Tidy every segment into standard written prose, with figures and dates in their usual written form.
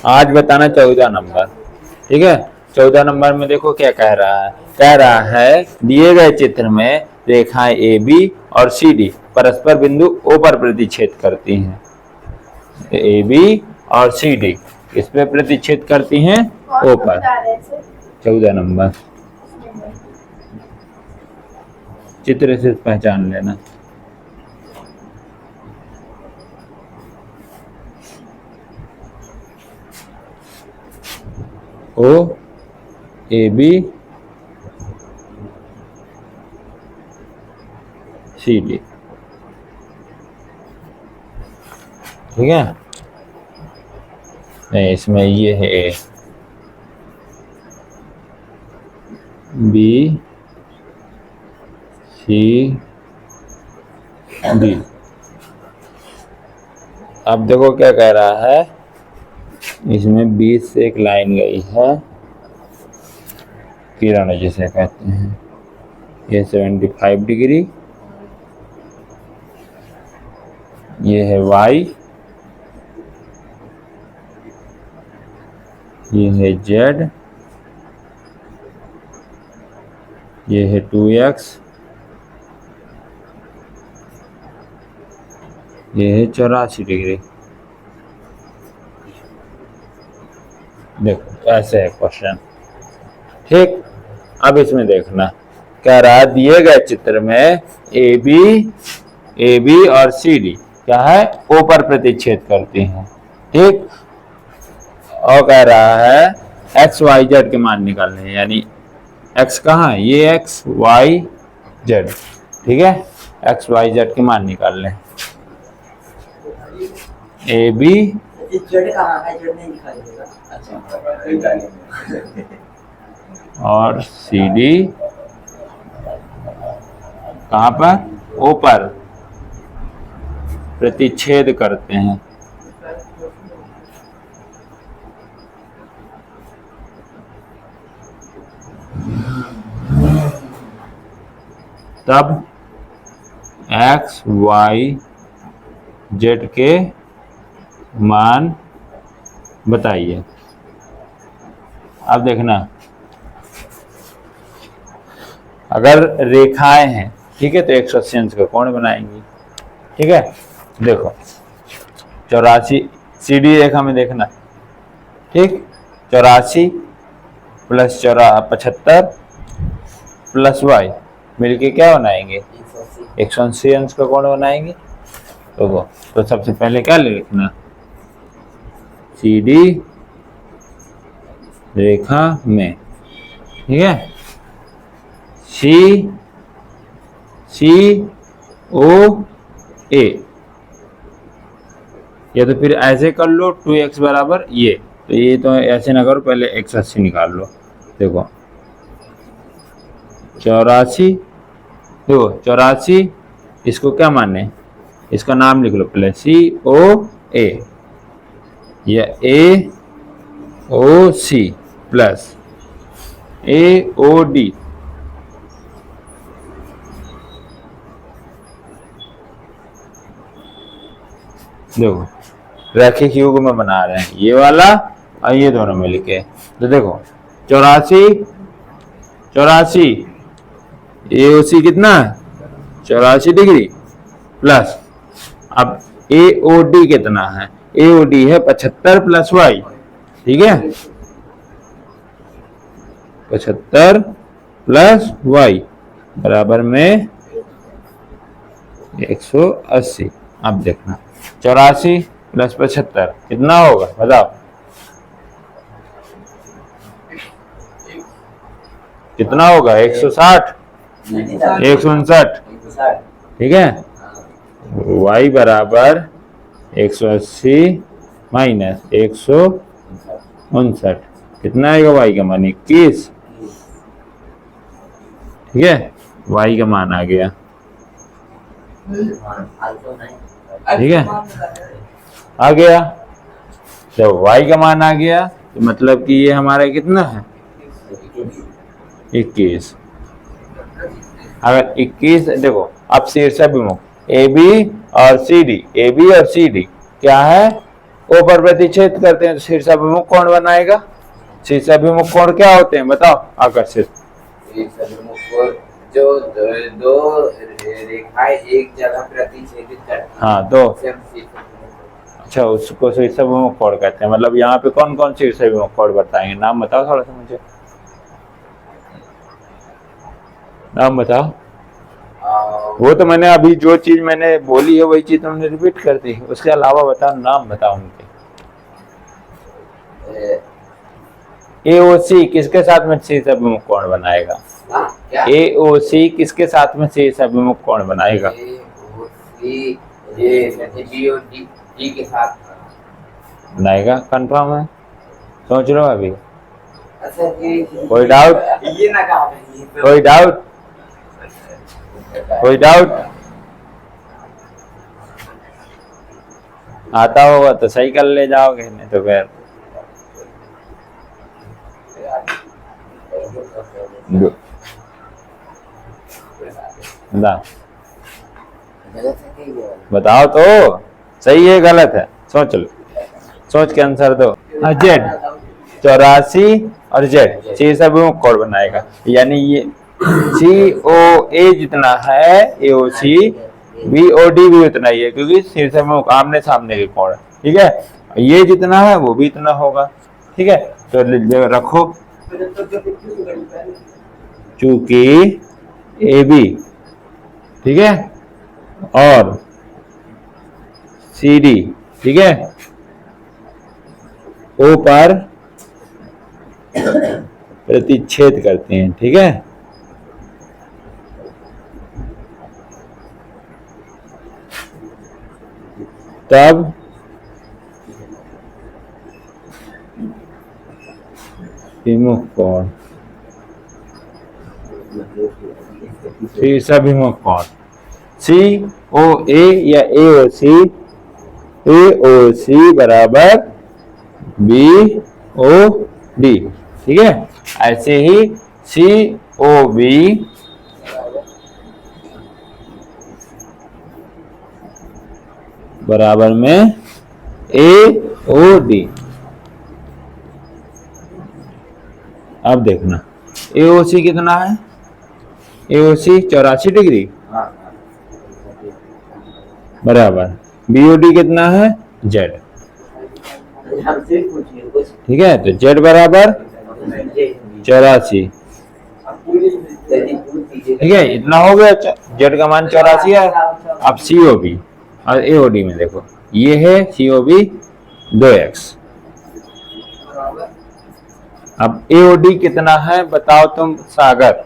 आज बताना 14 नंबर। ठीक है, 14 नंबर में देखो क्या कह रहा है दिए गए चित्र में रेखाएं ए बी और सी डी परस्पर बिंदु ओ पर प्रतिच्छेद करती हैं। ए बी और सी डी इस पे प्रतिच्छेद करती हैं ओ पर। 14 नंबर चित्र से पहचान लेना। ओ ए बी सी डी। ठीक है, नहीं इसमें ये है ए बी सी डी। अब देखो क्या कह रहा है, इसमें बीच से एक लाइन गई है, किरण जिसे कहते हैं। ये 75 डिग्री, ये है y, ये है z, ये है 2x, ये है 84 डिग्री। देखो ऐसे है क्वेश्चन। ठीक, अब इसमें देखना कह रहा है दिए गए चित्र में ए बी और सी डी क्या है ओ पर प्रतिच्छेद करती हैं। ठीक, और कह रहा है एक्स वाई जेड के मान निकालने हैं, यानी एक्स कहाँ है, ये एक्स वाई जेड। ठीक है, एक्स वाई जेड के मान निकाल लें। ए बी और सी डी कहाँ पर, ओ पर प्रतिच्छेद करते हैं। तब एक्स वाई जेड के मान बताइए। अब देखना, अगर रेखाएं हैं, ठीक है, तो 180 अंश का कोण बनाएंगी। ठीक है, देखो 84 सीधी रेखा में देखना। ठीक, 84 प्लस 75 प्लस वाई मिलके क्या बनाएंगे, 180 अंश का कोण बनाएंगे। तो सबसे पहले क्या लिखना, सीधी रेखा में, ठीक है, सी ओ ए, या तो फिर ऐसे कर लो 2x बराबर ये, तो ये तो ऐसे ना करो, पहले 180 निकाल लो। देखो 84, देखो 84, इसको क्या माने, इसका नाम लिख लो पहले, सी ओ ए या ए ओ सी प्लस ए ओ डी। देखो रैखिक युग में बना रहे हैं, ये वाला और ये दोनों मिलके। तो देखो 84 ए ओ सी कितना है, 84 डिग्री प्लस, अब ए ओ डी कितना है, ए ओ डी है 75 प्लस वाई। ठीक है, 75 प्लस वाई बराबर में 180। अब देखना 84 प्लस 75 कितना होगा, बताओ कितना होगा, 160, 159। ठीक है, y बराबर 180 माइनस 159, कितना आएगा y का मान, 21। ठीक है, y का मान आ गया। ठीक है, आ गया, जब y का मान आ गया तो मतलब कि ये हमारा कितना है, 21। अगर 21, देखो अब शीर्ष अभिमुख ए बी और सी डी, ए बी और सी डी क्या है, ओ पर प्रतिच्छेद करते हैं तो शीर्षाभिमुख कोण बनाएगा। शीर्षाभिमुख कोण क्या होते हैं बताओ आकर्षित। शीर्षाभिमुख कोण जो दो रेखाएं एक जगह प्रतिच्छेदित करती हैं। हाँ तो अच्छा उसको शीर्षाभिमुख कोण कहते हैं। मतलब यहाँ पे कौन कौन शीर्षाभिमुख कोण बताएंगे, नाम बताओ थोड़ा सा मुझे, नाम बताओ। वो तो मैंने अभी जो चीज मैंने बोली है वही चीज तुमने रिपीट कर दी, उसके अलावा बताओ, नाम बताओ उनके। AOC किसके साथ में शीर्षाभिमुख कोण बनाएगा? AOC किसके साथ में शीर्षाभिमुख कोण बनाएगा? BOD के साथ बनाएगा, कंफर्म है? सोच लो अभी, अच्छा कोई डाउट? ये ना कहा कोई डाउट? कोई डाउट? आता होगा तो सही कर ले जाओगे, नहीं तो फिर बताओ तो सही है गलत है, सोच लो, सोच के आंसर दो। जेड 84 और जेड शीर्षाभिमुख कोण बनाएगा, यानी ये COA जितना है AOC BOD भी उतना ही है, क्योंकि शीर्षाभिमुख आमने सामने के कोण है, ठीक है। ये जितना है वो भी इतना होगा, ठीक है। तो रखो, चूंकि AB ठीक है और CD ठीक है O पर प्रतिच्छेद करते हैं, ठीक है। तब शीर्षाभिमुख कोण, शीर्षाभिमुख कोण COA या AOC बराबर BOD, ठीक है। ऐसे ही COB बराबर में AOD। अब देखना AOC कितना है, AOC 84 डिग्री बराबर BOD कितना है Z, ठीक है। तो Z बराबर 84, ठीक है, इतना हो गया। Z का मान 84 है। अब COB और AOD में देखो, ये है COB 2x, अब AOD कितना है बताओ तुम सागर,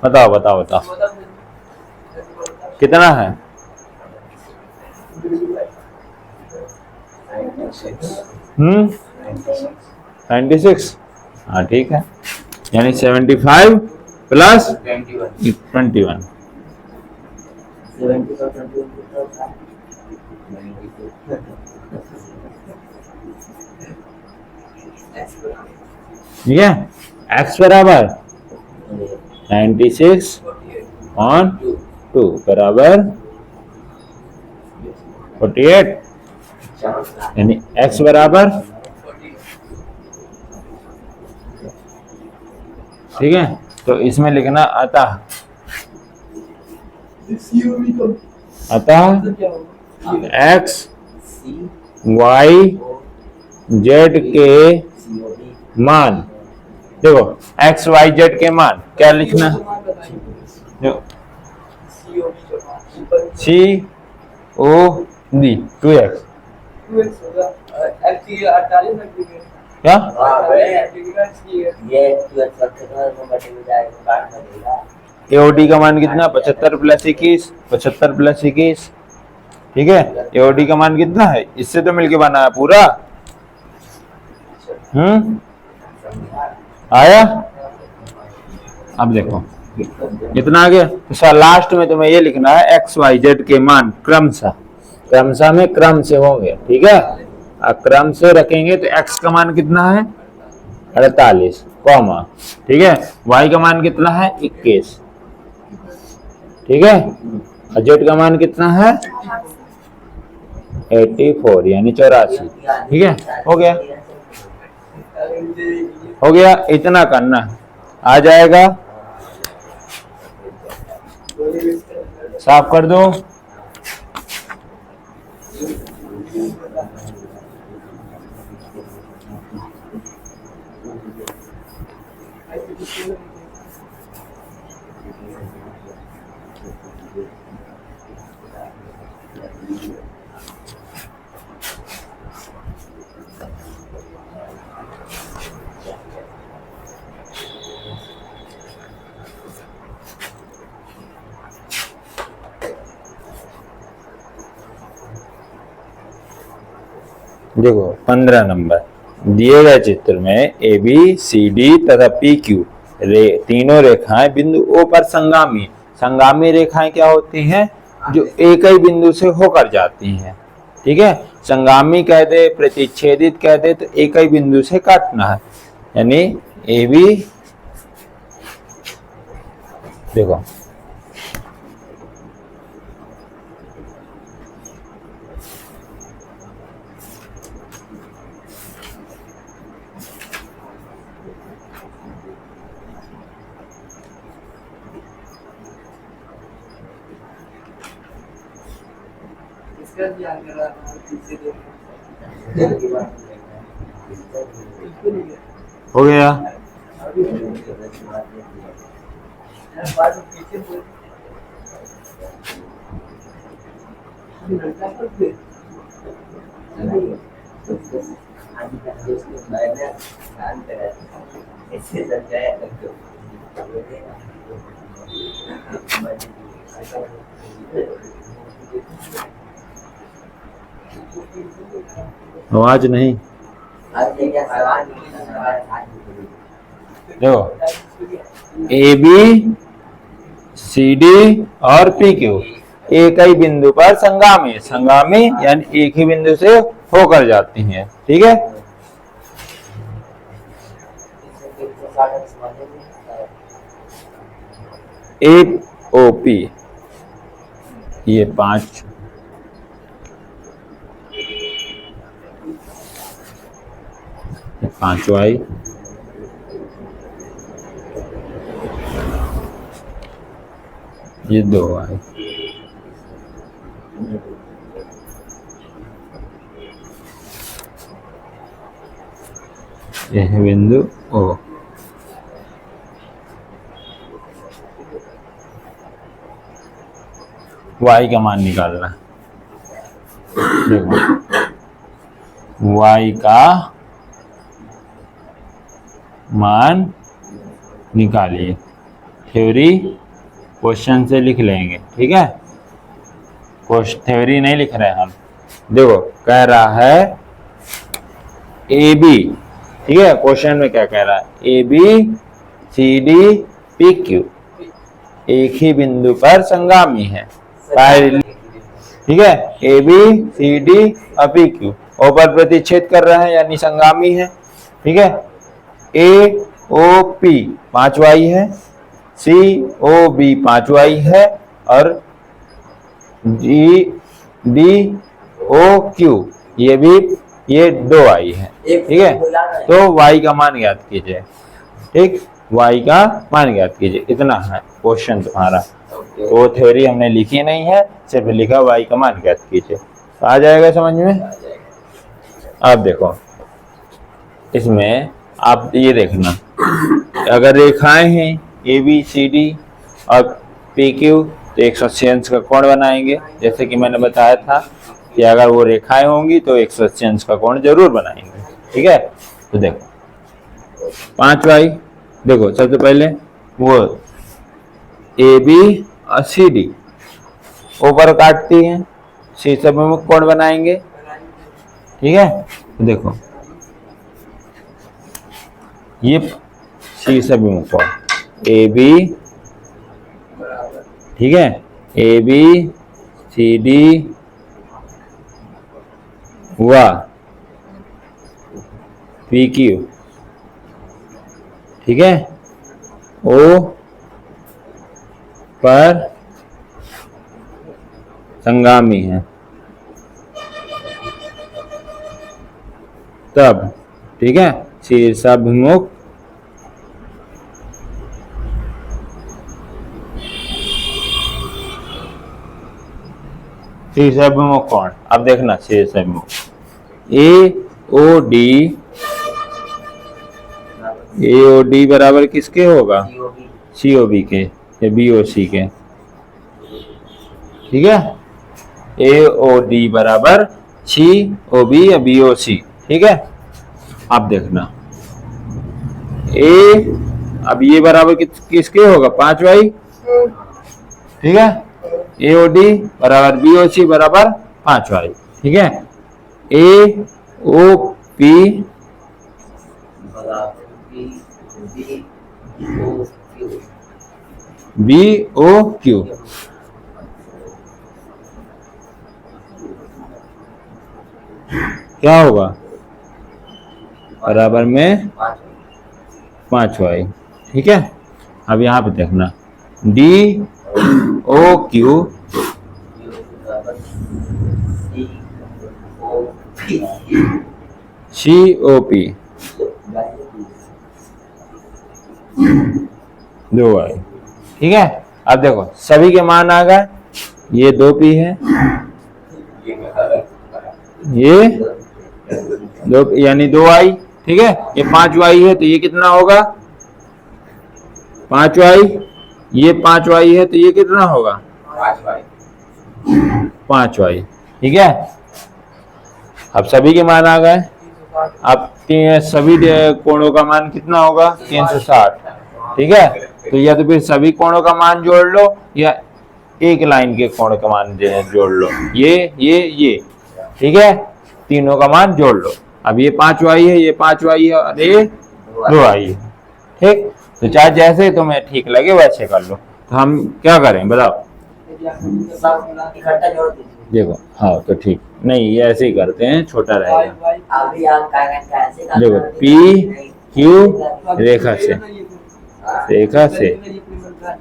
बताओ बताओ बताओ कितना है? 96, हाँ ठीक है, यानी 75 प्लस 21, ठीक है। x बराबर 96/2 बराबर 48, यानी x बराबर, ठीक है। तो इसमें लिखना अतः x y z के मान, देखो x y z के मान क्या लिखना, COD 2x क्या, AOD का मान कितना 75 प्लस 21, 75 प्लस 21, ठीक है। AOD का मान कितना है, इससे तो मिलके बना है पूरा, आया। अब देखो इतना आ गया, तो लास्ट में तुम्हें ये लिखना है x y z के मान क्रमशः में क्रम से होंगे, ठीक है। क्रम से रखेंगे तो x का मान कितना है 48, कॉमा, ठीक है। y का मान कितना है 21, ठीक है। और जेड का मान कितना है 84 यानी 84। ठीक है, हो गया, हो गया, इतना करना है। आ जाएगा, साफ कर दो। देखो 15 नंबर दिए गए चित्र में ए बी सी डी तथा पी क्यू तीनों रेखाएं बिंदु ओ पर संगामी। संगामी रेखाएं क्या होती हैं? जो एक ही बिंदु से होकर जाती हैं। ठीक है, संगामी कह दे, प्रतिच्छेदित कह दे तो एक ही बिंदु से काटना है। यानी ए बी, देखो हो गया। आवाज नहीं, देखो ए बी सी डी और पी क्यू एक ही बिंदु पर संगामी। संगामी यानी एक ही बिंदु से होकर जाती हैं। ठीक है, ए ओ पी ये 5, पांचवाई, ये 2 आई, यह बिंदु ओ। y का मान निकालना। देखो y का मान निकालिए, थ्योरी क्वेश्चन से लिख लेंगे। ठीक है, थ्योरी नहीं लिख रहे हम। देखो कह रहा है ए बी, ठीक है, क्वेश्चन में क्या कह रहा है? A B C D P Q एक ही बिंदु पर संगामी है। ठीक है, ए बी सी डी और पी क्यू ओ पर प्रतिच्छेद कर रहे हैं यानी संगामी है। ठीक है, ए ओ पी 5y है, सी ओ बी 5y है और डी ओ क्यू ये 2y है। ठीक है, तो y का मान ज्ञात कीजिए। ठीक, y का मान ज्ञात कीजिए, इतना है क्वेश्चन तुम्हारा। तो थ्योरी हमने लिखी नहीं है, सिर्फ लिखा y का मान ज्ञात कीजिए। तो आ जाएगा समझ में। अब देखो इसमें आप ये देखना, अगर रेखाएं हैं ए बी सी डी और पी क्यू तो 180 अंश का कोण बनाएंगे। जैसे कि मैंने बताया था कि अगर वो रेखाएं होंगी तो 180 अंश का कोण जरूर बनाएंगे। ठीक है, तो देखो 5y, देखो सबसे पहले वो ए बी और सी डी ऊपर काटती हैं, सी से विमुख कोण बनाएंगे। ठीक है, तो देखो ये सी से विमुख कोण ए बी, ठीक है, ए बी सी डी व पी क्यू, ठीक है, ओ पर संगामी है तब, ठीक है, शीर्षाभिमुख शीर्षाभिमुख कोण। अब देखना शीर्षाभिमुख AOD बराबर किसके होगा? COB के या BOC के, ठीक है। AOD बराबर COB या BOC, ठीक है। अब देखना अब ये बराबर किसके होगा? 5y, ठीक है। AOD बराबर BOC बराबर 5y, ठीक है। AOP BOQ क्या होगा? बराबर में 5y, ठीक है। अब यहाँ पे देखना DOQ COP 2y, ठीक है। अब देखो सभी के मान आ गए। ये 2p है, ये 2 यानी 2y, ठीक है। ये 5y है तो ये कितना होगा? 5y। ये 5y है तो ये कितना होगा? 5y, ठीक है। अब सभी के मान आ गए। अब सभी कोणों का मान कितना होगा? 360, ठीक है। तो या तो फिर सभी कोणों का मान जोड़ लो या एक लाइन के कोण का मान जोड़ लो। ये ठीक है, तीनों का मान जोड़ लो। अब ये 5y है, ये 5y है और ये 2y है, ठीक। तो चाहे जैसे तुम्हें ठीक लगे वैसे कर लो। तो हम क्या करें बताओ? देखो हाँ तो ठीक नहीं, ये ऐसे ही करते हैं, छोटा रहेगा। देखो PQ रेखा से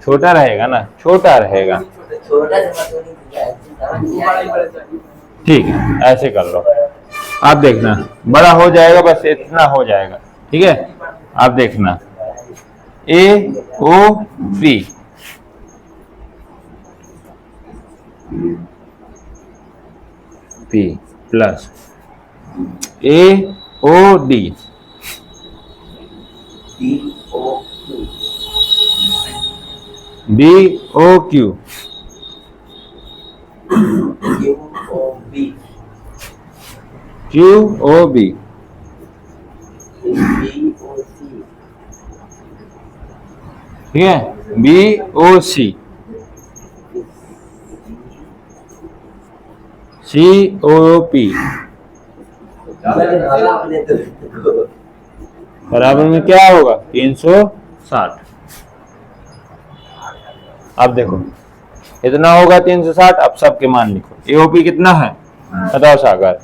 छोटा रहेगा ना, छोटा रहेगा, ठीक है। ऐसे कर लो। आप देखना बड़ा हो जाएगा, बस इतना हो जाएगा, ठीक है। आप देखना AOP plus AOD BOQ QOB ठीक है, BOC COP बराबर में क्या होगा? 360। अब देखो इतना होगा 360। अब सबके मान लिखो। AOP कितना है बताओ सागर?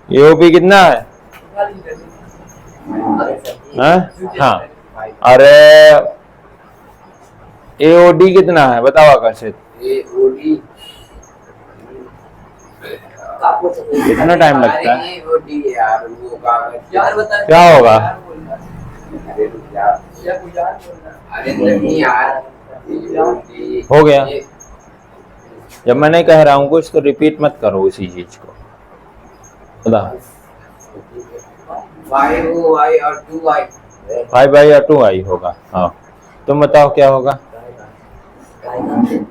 AOP कितना है? हाँ, अरे AOD कितना है बताओ आकर्षित? कितना टाइम लगता है? क्या होगा? हो गया। जब मैं नहीं कह रहा हूँ कुछ तो रिपीट मत करो उसी चीज को। बताओ 5y और 2y होगा। हाँ तुम बताओ क्या होगा?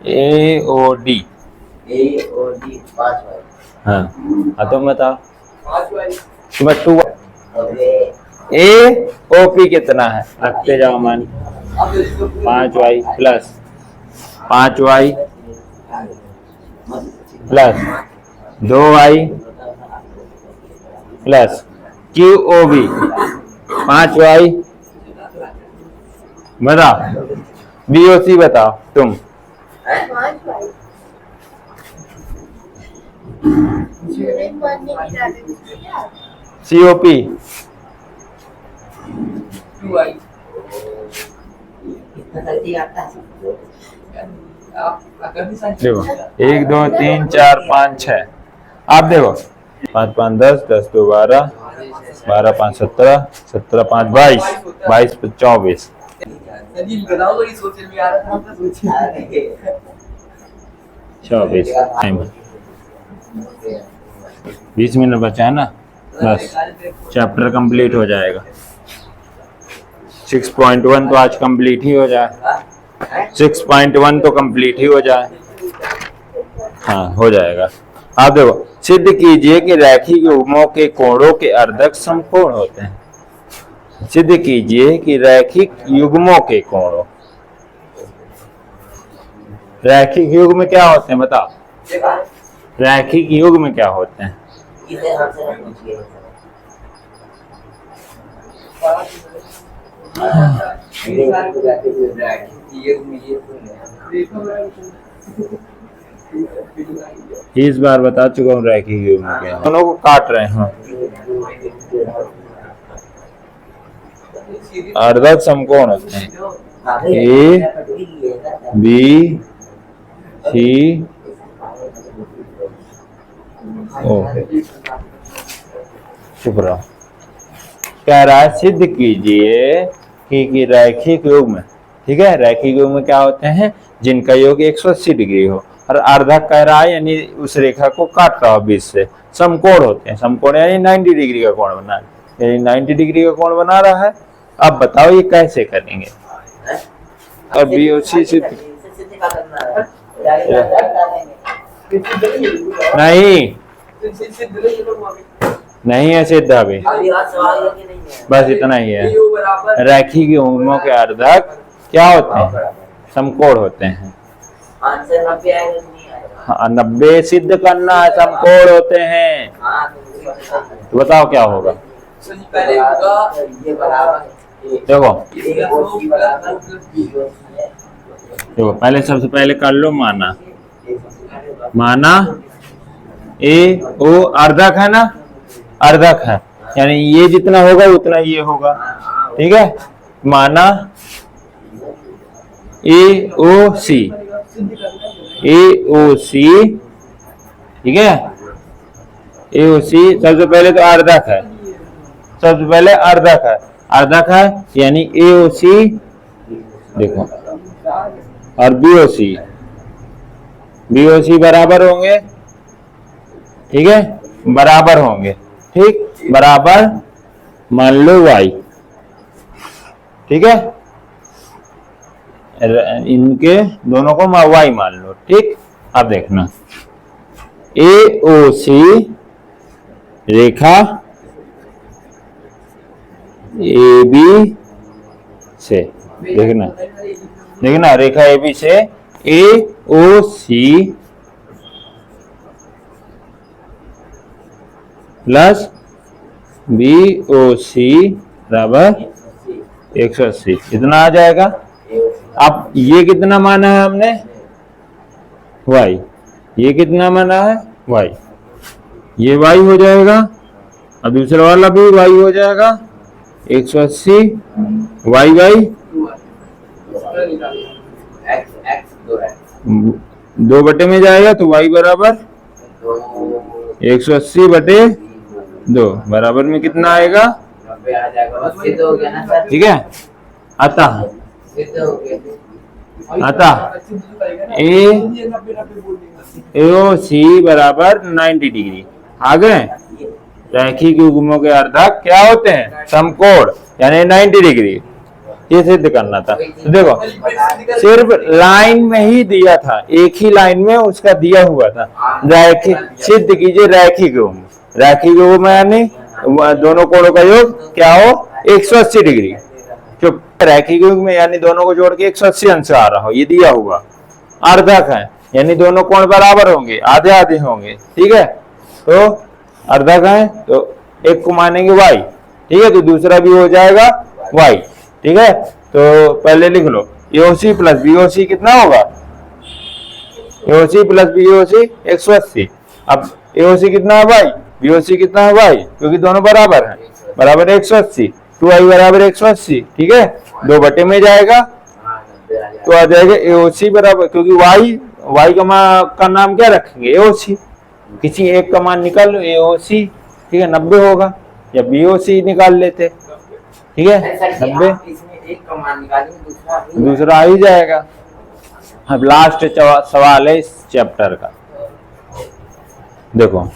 AOD 5y। हाँ तुम बताओ। तुम्हें 2 AOP कितना है? रखते जाओ मान। 5y plus 5y plus 2y plus QOB 5y। बताओ BOC बताओ तुम। COP 2y देखो 1 2 3 4 5 6। आप देखो 5 5 10 10 2 12 12 5 17 17 5 22 22 24। बताओ तो सोशल में आ रहा था आपका सोचिए 24 टाइम 20 मिनट बचा है ना, बस चैप्टर कंप्लीट हो जाएगा। 6.1 तो आज कंप्लीट ही हो जाए, 6.1 तो कंप्लीट ही हो जाए। हाँ हो जाएगा। आप देखो सिद्ध कीजिए कि रैखिक युग्मों के कोणों के अर्धक समकोण होते हैं। सिद्ध कीजिए कि रैखिक युग्मों के कोणों, रैखिक युग्म क्या होते हैं बताओ, रैखिक युग्म क्या होते हैं? इस बार बता चुका हूँ रैखिक युग्म क्या है। दोनों को काट रहे हैं अर्धक समकोण होते हैं। ए बी सी ओ, चुप रहो। कह रहा है सिद्ध कीजिए कि रैखिक युग्म, ठीक है, रैखिक युग्म क्या होते हैं? जिनका योग 180 डिग्री हो और अर्धक कह रहा है यानी उस रेखा को काट रहा हो बीच से। समकोण होते हैं, समकोण यानी 90 डिग्री का कोण बना, यानी 90 डिग्री का कोण बना रहा है। अब बताओ ये कैसे करेंगे? और बीओसी सिद्ध नहीं है सिद्ध अभी, बस इतना ही है। रैखिक युग्मों के अर्धक क्या होते हैं? समकोण होते हैं। हाँ 90 सिद्ध करना है, समकोण होते हैं। तो बताओ क्या होगा? देखो देखो पहले सबसे पहले कर लो माना, माना ए ओ अर्धक है ना, अर्धक है यानी ये जितना होगा उतना ये होगा, ठीक है। माना ए ओ सी, ए ओ सी, ठीक है। ए ओ सी सबसे पहले तो अर्धक है, सबसे पहले अर्धक है, अर्धक है यानी ए ओ सी देखो और बी ओ सी, बी ओ सी बराबर होंगे, ठीक है, बराबर होंगे, ठीक, बराबर मान लो y, ठीक है, इनके दोनों को y मान लो, ठीक। अब देखना ए ओ सी रेखा ए बी से, देखना देखना रेखा ए बी से ए ओ सी प्लस बी ओ सी बराबर 180, इतना आ जाएगा। अब ये कितना माना है हमने? y, ये कितना माना है? y, ये y हो जाएगा और दूसरा वाला भी y हो जाएगा 180 y बाई 2 बटे में जाएगा तो y बराबर 180 बटे 2 बराबर में कितना आएगा? ठीक है। अतः ए ओ सी बराबर 90 डिग्री आ गए। रैखिक युग्मों के अर्धक क्या होते हैं? समकोण यानी 90 डिग्री। ये सिद्ध करना था। तो देखो सिर्फ लाइन में ही दिया था, एक ही लाइन में उसका दिया हुआ था। रैखिक सिद्ध कीजिए रैखिक युग्म, रैखिक युग्म यानी दोनों कोणों का योग क्या हो? 180 डिग्री। जो रैखिक युग्म में यानी दोनों को जोड़ के 180 अंश आ रहा हो, ये दिया हुआ। अर्धक है यानी दोनों कोण बराबर होंगे, आधे आधे होंगे, ठीक है। तो अर्धक है तो एक को मानेंगे y, ठीक है, तो दूसरा भी हो जाएगा y, ठीक है। तो पहले लिख लो एओसी प्लस बीओसी कितना होगा? AOC plus BOC 180। अब एओसी कितना है y, बीओसी कितना है y, क्योंकि दोनों बराबर हैं, बराबर 180, 2i बराबर 180, ठीक है। 2 बटे में जाएगा 90 आ जाएगा। तो आ जाएगा AOC बराबर, क्योंकि y का नाम क्या रखेंगे, AOC। किसी एक का मान निकाल लो, AOC, ठीक है, 90 होगा, या BOC निकाल लेते, ठीक है, नहीं सर जी, 90, आप इसमें एक का मान निकालेंगे, दूसरा आ ही जाएगा। अब लास्ट सवाल है इस चैप्टर का, देखो